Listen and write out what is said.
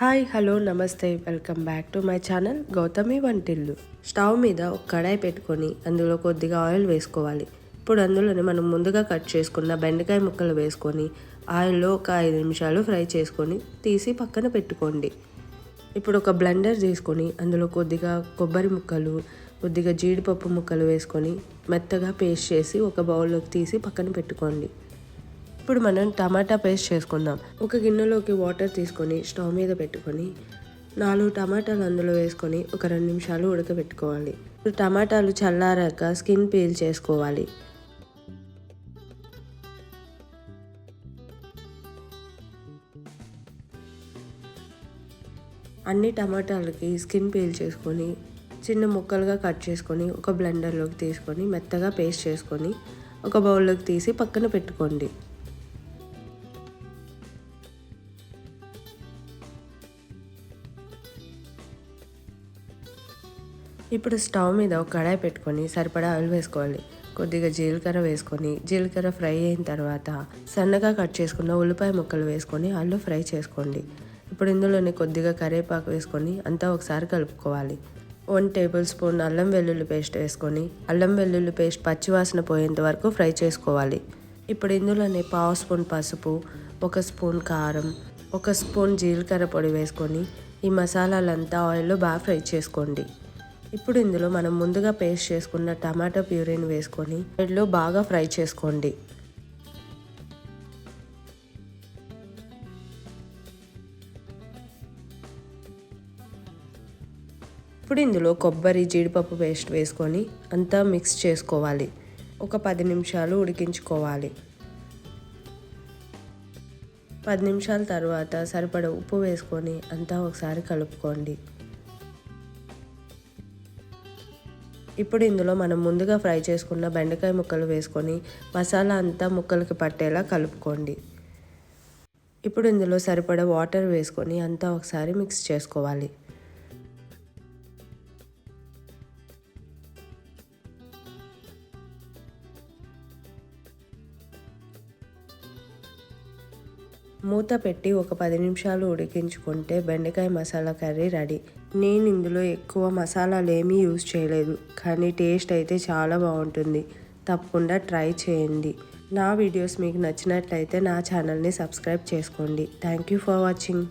Hi hello నమస్తే welcome back to my channel Gautami వంటిల్లు. Stove మీద ఒక కడాయి పెట్టుకొని అందులో కొద్దిగా ఆయిల్ వేసుకోవాలి. ఇప్పుడు అందులోనే మనం ముందుగా కట్ చేసుకున్న బెండకాయ ముక్కలు వేసుకొని ఆయిల్లో ఒక 5 నిమిషాలు ఫ్రై చేసుకొని తీసి పక్కన పెట్టుకోండి. ఇప్పుడు ఒక బ్లెండర్ తీసుకొని అందులో కొద్దిగా కొబ్బరి ముక్కలు, కొద్దిగా జీడిపప్పు ముక్కలు వేసుకొని మెత్తగా పేస్ట్ చేసి ఒక బౌల్లోకి తీసి పక్కన పెట్టుకోండి. ఇప్పుడు మనం టమాటా పేస్ట్ చేసుకుందాం. ఒక గిన్నెలోకి వాటర్ తీసుకొని స్టవ్ మీద పెట్టుకొని 4 టమాటాలు అందులో వేసుకొని ఒక 2 నిమిషాలు ఉడకబెట్టుకోవాలి. ఇప్పుడు టమాటాలు చల్లారాక స్కిన్ పీల్ చేసుకోవాలి. అన్ని టమాటాలకి స్కిన్ పీల్ చేసుకొని చిన్న ముక్కలుగా కట్ చేసుకొని ఒక బ్లెండర్లోకి తీసుకొని మెత్తగా పేస్ట్ చేసుకొని ఒక బౌల్లోకి తీసి పక్కన పెట్టుకోండి. ఇప్పుడు స్టవ్ మీద ఒక కడాయి పెట్టుకొని సరిపడా ఆయిల్ వేసుకోవాలి. కొద్దిగా జీలకర్ర వేసుకొని జీలకర్ర ఫ్రై అయిన తర్వాత సన్నగా కట్ చేసుకున్న ఉల్లిపాయ ముక్కలు వేసుకొని ఆయిల్లో ఫ్రై చేసుకోండి. ఇప్పుడు ఇందులోనే కొద్దిగా కరివేపాకు వేసుకొని అంతా ఒకసారి కలుపుకోవాలి. 1 టేబుల్ స్పూన్ అల్లం వెల్లుల్లి పేస్ట్ వేసుకొని అల్లం వెల్లుల్లి పేస్ట్ పచ్చివాసన పోయేంత వరకు ఫ్రై చేసుకోవాలి. ఇప్పుడు ఇందులోనే 1/2 స్పూన్ పసుపు, 1 స్పూన్ కారం, 1 స్పూన్ జీలకర్ర పొడి వేసుకొని ఈ మసాలాలంతా ఆయిల్లో బాగా ఫ్రై చేసుకోండి. ఇప్పుడు ఇందులో మనం ముందుగా పేస్ట్ చేసుకున్న టమాటా ప్యూరీని వేసుకొని ఆయిల్లో బాగా ఫ్రై చేసుకోండి. ఇప్పుడు ఇందులో కొబ్బరి జీడిపప్పు పేస్ట్ వేసుకొని అంతా మిక్స్ చేసుకోవాలి. ఒక 10 నిమిషాలు ఉడికించుకోవాలి. 10 నిమిషాల తర్వాత సరిపడ ఉప్పు వేసుకొని అంతా ఒకసారి కలుపుకోండి. ఇప్పుడు ఇందులో మనం ముందుగా ఫ్రై చేసుకున్న బెండకాయ ముక్కలు వేసుకొని మసాలా అంతా ముక్కలకి పట్టేలా కలుపుకోండి. ఇప్పుడు ఇందులో సరిపడా వాటర్ వేసుకొని అంతా ఒకసారి మిక్స్ చేసుకోవాలి. మూత పెట్టి ఒక 10 నిమిషాలు ఉడికించుకుంటే బెండకాయ మసాలా కర్రీ రెడీ. నేను ఇందులో ఎక్కువ మసాలాలు ఏమీ యూజ్ చేయలేదు, కానీ టేస్ట్ అయితే చాలా బాగుంటుంది. తప్పకుండా ట్రై చేయండి. నా వీడియోస్ మీకు నచ్చినట్లయితే నా ఛానల్ని సబ్స్క్రైబ్ చేసుకోండి. Thank you for watching.